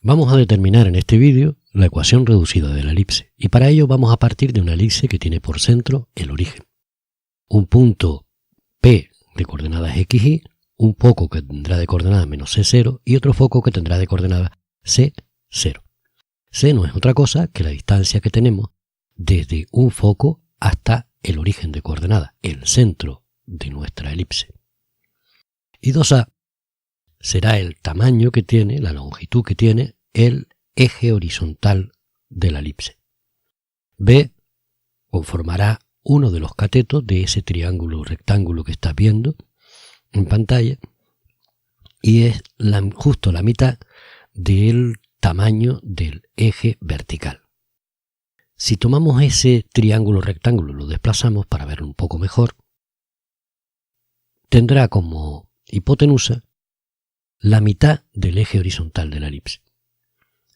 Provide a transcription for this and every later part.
Vamos a determinar en este vídeo la ecuación reducida de la elipse y para ello vamos a partir de una elipse que tiene por centro el origen. Un punto P de coordenadas x, y, un foco que tendrá de coordenadas menos C0 y otro foco que tendrá de coordenadas C0. C no es otra cosa que la distancia que tenemos desde un foco hasta el origen de coordenadas, el centro de nuestra elipse. Y 2A será el tamaño que tiene, la longitud que tiene el eje horizontal de la elipse. B conformará uno de los catetos de ese triángulo rectángulo que estás viendo en pantalla y es justo la mitad del tamaño del eje vertical. Si tomamos ese triángulo rectángulo y lo desplazamos para verlo un poco mejor, tendrá como hipotenusa la mitad del eje horizontal de la elipse.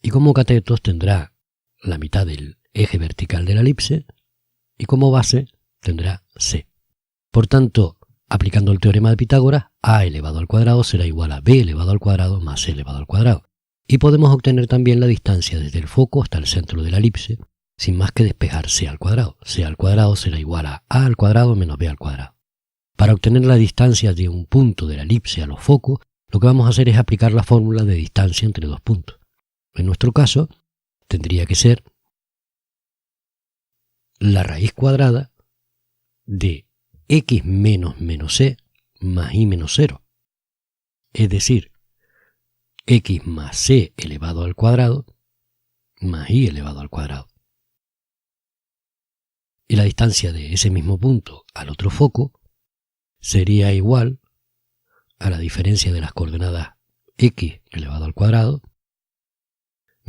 Y como catetos tendrá la mitad del eje vertical de la elipse y como base tendrá C. Por tanto, aplicando el teorema de Pitágoras, A elevado al cuadrado será igual a B elevado al cuadrado más C elevado al cuadrado. Y podemos obtener también la distancia desde el foco hasta el centro de la elipse, sin más que despejar C al cuadrado. C al cuadrado será igual a A al cuadrado menos B al cuadrado. Para obtener la distancia de un punto de la elipse a los focos, lo que vamos a hacer es aplicar la fórmula de distancia entre dos puntos. En nuestro caso, tendría que ser la raíz cuadrada de x menos menos c más y menos 0. Es decir, x más c elevado al cuadrado más y elevado al cuadrado. Y la distancia de ese mismo punto al otro foco sería igual a la diferencia de las coordenadas x elevado al cuadrado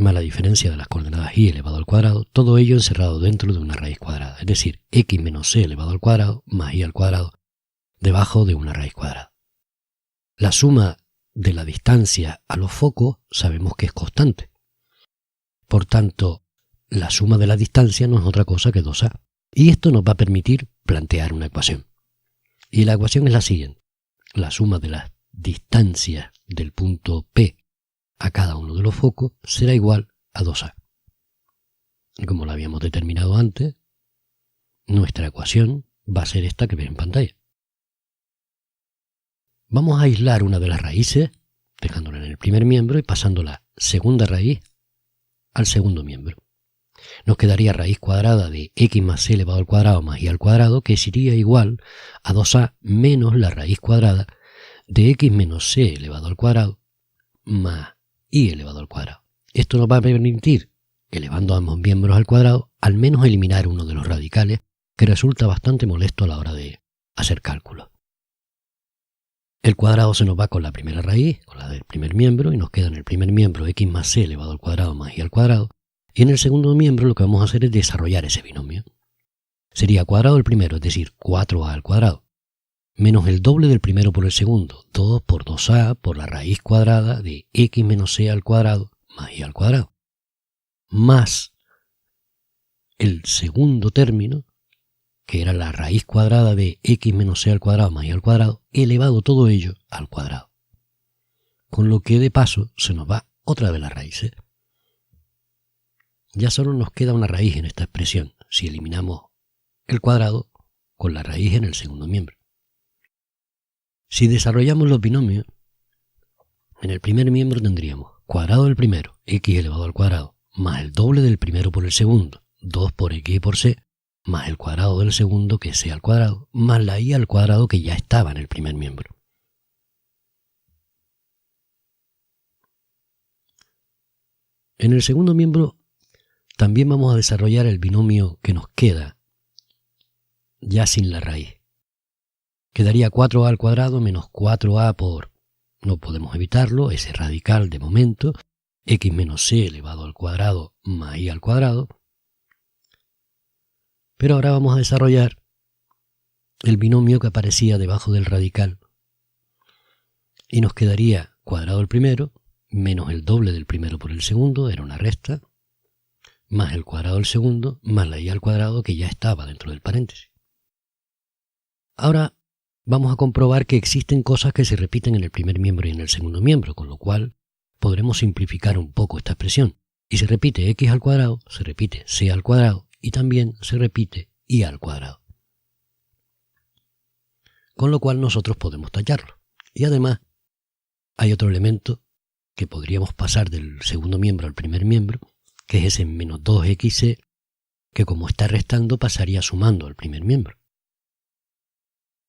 más la diferencia de las coordenadas y elevado al cuadrado, todo ello encerrado dentro de una raíz cuadrada, es decir, x menos c elevado al cuadrado más y al cuadrado debajo de una raíz cuadrada. La suma de la distancia a los focos sabemos que es constante. Por tanto, la suma de la distancia no es otra cosa que 2A. Y esto nos va a permitir plantear una ecuación. Y la ecuación es la siguiente. La suma de las distancias del punto P a cada uno de los focos será igual a 2A. Y como lo habíamos determinado antes, nuestra ecuación va a ser esta que ves en pantalla. Vamos a aislar una de las raíces, dejándola en el primer miembro y pasando la segunda raíz al segundo miembro. Nos quedaría raíz cuadrada de x más c elevado al cuadrado más y al cuadrado, que sería igual a 2A menos la raíz cuadrada de x menos c elevado al cuadrado más y elevado al cuadrado. Esto nos va a permitir, elevando ambos miembros al cuadrado, al menos eliminar uno de los radicales que resulta bastante molesto a la hora de hacer cálculos. El cuadrado se nos va con la primera raíz, con la del primer miembro, y nos queda en el primer miembro x más c elevado al cuadrado más y al cuadrado, y en el segundo miembro lo que vamos a hacer es desarrollar ese binomio. Sería cuadrado del primero, es decir, 4a al cuadrado, menos el doble del primero por el segundo, 2 por 2a por la raíz cuadrada de x menos c al cuadrado más y al cuadrado, más el segundo término, que era la raíz cuadrada de x menos c al cuadrado más y al cuadrado, elevado todo ello al cuadrado. Con lo que de paso se nos va otra de las raíces. Ya solo nos queda una raíz en esta expresión, si eliminamos el cuadrado con la raíz en el segundo miembro. Si desarrollamos los binomios, en el primer miembro tendríamos cuadrado del primero, x elevado al cuadrado, más el doble del primero por el segundo, 2 por x por c, más el cuadrado del segundo, que es c al cuadrado, más la y al cuadrado que ya estaba en el primer miembro. En el segundo miembro también vamos a desarrollar el binomio que nos queda, ya sin la raíz. Quedaría 4a al cuadrado menos 4a por, no podemos evitarlo, ese radical de momento, x menos c elevado al cuadrado más y al cuadrado. Pero ahora vamos a desarrollar el binomio que aparecía debajo del radical. Y nos quedaría cuadrado del primero, menos el doble del primero por el segundo, era una resta, más el cuadrado del segundo, más la y al cuadrado que ya estaba dentro del paréntesis. Ahora vamos a comprobar que existen cosas que se repiten en el primer miembro y en el segundo miembro, con lo cual podremos simplificar un poco esta expresión. Y se repite x al cuadrado, se repite c al cuadrado y también se repite y al cuadrado. Con lo cual nosotros podemos tacharlo. Y además hay otro elemento que podríamos pasar del segundo miembro al primer miembro, que es ese menos 2xc, que como está restando pasaría sumando al primer miembro.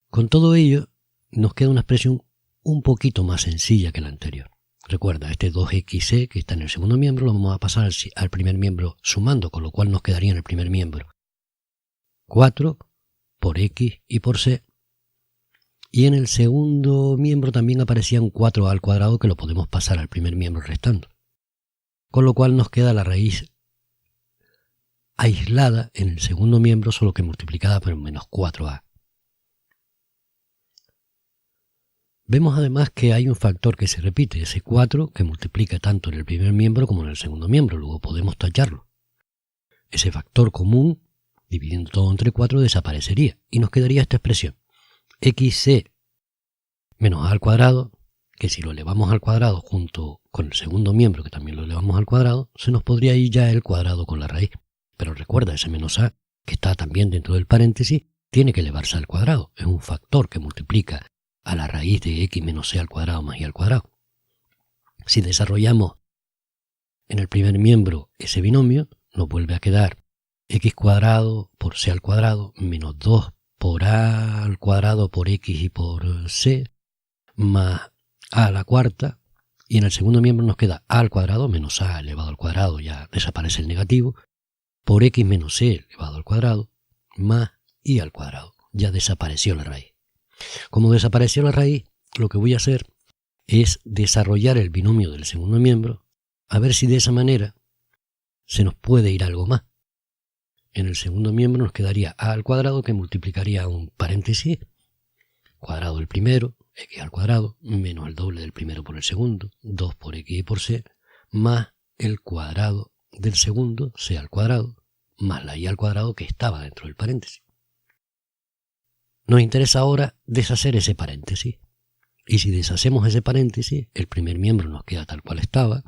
Con todo ello nos queda una expresión un poquito más sencilla que la anterior. Recuerda, este 2xc que está en el segundo miembro lo vamos a pasar al primer miembro sumando, con lo cual nos quedaría en el primer miembro 4 por x y por c. Y en el segundo miembro también aparecía un 4 al cuadrado que lo podemos pasar al primer miembro restando. Con lo cual nos queda la raíz aislada en el segundo miembro, solo que multiplicada por menos 4a. Vemos además que hay un factor que se repite, ese 4, que multiplica tanto en el primer miembro como en el segundo miembro, luego podemos tacharlo. Ese factor común, dividiendo todo entre 4, desaparecería y nos quedaría esta expresión, xc menos a al cuadrado, que si lo elevamos al cuadrado junto con el segundo miembro, que también lo elevamos al cuadrado, se nos podría ir ya el cuadrado con la raíz. Pero recuerda, ese menos a, que está también dentro del paréntesis, tiene que elevarse al cuadrado, es un factor que multiplica a la raíz de x menos c al cuadrado más y al cuadrado. Si desarrollamos en el primer miembro ese binomio, nos vuelve a quedar x cuadrado por c al cuadrado menos 2 por a al cuadrado por x y por c más a a la cuarta, y en el segundo miembro nos queda a al cuadrado menos a elevado al cuadrado, ya desaparece el negativo, por x menos c elevado al cuadrado más y al cuadrado, ya desapareció la raíz. Como desapareció la raíz, lo que voy a hacer es desarrollar el binomio del segundo miembro, a ver si de esa manera se nos puede ir algo más. En el segundo miembro nos quedaría a al cuadrado, que multiplicaría un paréntesis, cuadrado del primero, x al cuadrado, menos el doble del primero por el segundo, 2 por x y por c, más el cuadrado del segundo, c al cuadrado, más la y al cuadrado que estaba dentro del paréntesis. Nos interesa ahora deshacer ese paréntesis. Y si deshacemos ese paréntesis, el primer miembro nos queda tal cual estaba.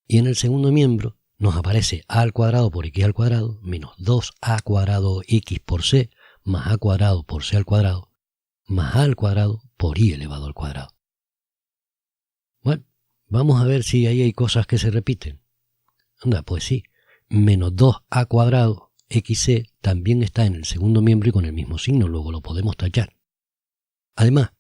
Y en el segundo miembro nos aparece a al cuadrado por x al cuadrado menos 2a cuadrado x por c más a cuadrado por c al cuadrado más a al cuadrado por y elevado al cuadrado. Bueno, vamos a ver si ahí hay cosas que se repiten. Anda, pues sí, menos 2a cuadrado xc también está en el segundo miembro y con el mismo signo, luego lo podemos tachar. Además,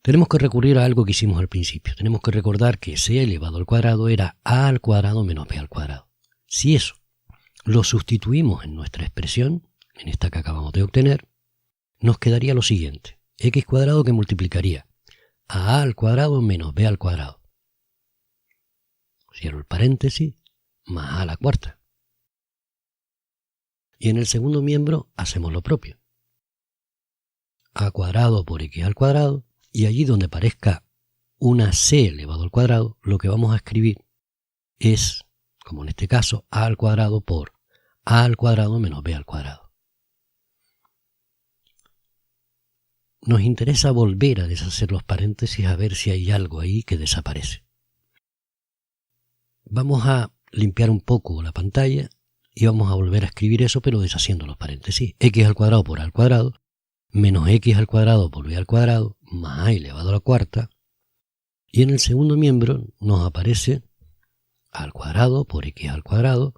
tenemos que recurrir a algo que hicimos al principio. Tenemos que recordar que c elevado al cuadrado era a al cuadrado menos b al cuadrado. Si eso lo sustituimos en nuestra expresión, en esta que acabamos de obtener, nos quedaría lo siguiente, x cuadrado que multiplicaría a al cuadrado menos b al cuadrado. Cierro el paréntesis, más a a la cuarta. Y en el segundo miembro hacemos lo propio. A cuadrado por x al cuadrado, y allí donde aparezca una c elevado al cuadrado, lo que vamos a escribir es, como en este caso, a al cuadrado por a al cuadrado menos b al cuadrado. Nos interesa volver a deshacer los paréntesis a ver si hay algo ahí que desaparece. Vamos a limpiar un poco la pantalla y vamos a volver a escribir eso, pero deshaciendo los paréntesis. X al cuadrado por a al cuadrado menos x al cuadrado por b al cuadrado más a elevado a la cuarta, y en el segundo miembro nos aparece a al cuadrado por x al cuadrado,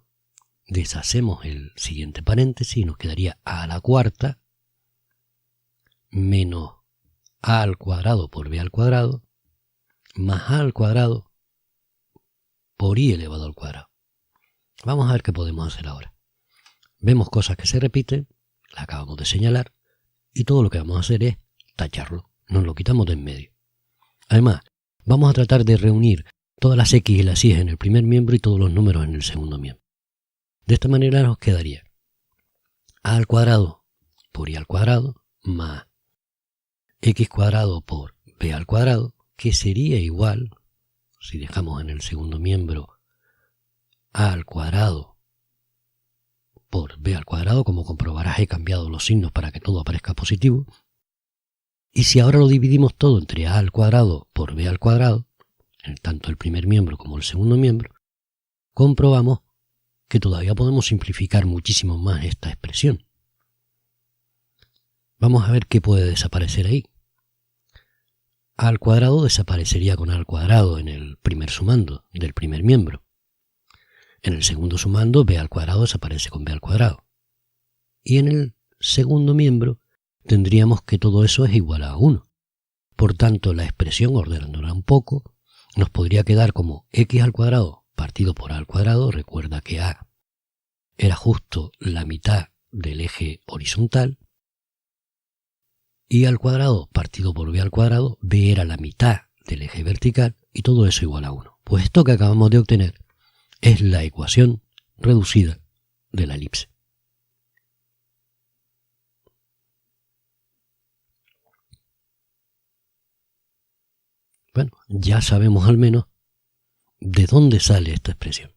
deshacemos el siguiente paréntesis y nos quedaría a la cuarta menos a al cuadrado por b al cuadrado más a al cuadrado por y elevado al cuadrado. Vamos a ver qué podemos hacer ahora. Vemos cosas que se repiten, la acabamos de señalar, y todo lo que vamos a hacer es tacharlo, nos lo quitamos de en medio. Además, vamos a tratar de reunir todas las x y las y en el primer miembro y todos los números en el segundo miembro. De esta manera nos quedaría a al cuadrado por y al cuadrado más x cuadrado por b al cuadrado, que sería igual, si dejamos en el segundo miembro a al cuadrado por b al cuadrado, como comprobarás he cambiado los signos para que todo aparezca positivo, Y si ahora lo dividimos todo entre a al cuadrado por b al cuadrado, tanto el primer miembro como el segundo miembro, comprobamos que todavía podemos simplificar muchísimo más esta expresión. Vamos a ver qué puede desaparecer ahí. A al cuadrado desaparecería con a al cuadrado en el primer sumando del primer miembro. En el segundo sumando, b al cuadrado desaparece con b al cuadrado. Y en el segundo miembro tendríamos que todo eso es igual a 1. Por tanto, la expresión, ordenándola un poco, nos podría quedar como x al cuadrado partido por a al cuadrado. Recuerda que a era justo la mitad del eje horizontal. Y al cuadrado partido por b al cuadrado, b era la mitad del eje vertical y todo eso igual a 1. Pues esto que acabamos de obtener es la ecuación reducida de la elipse. Bueno, ya sabemos al menos de dónde sale esta expresión.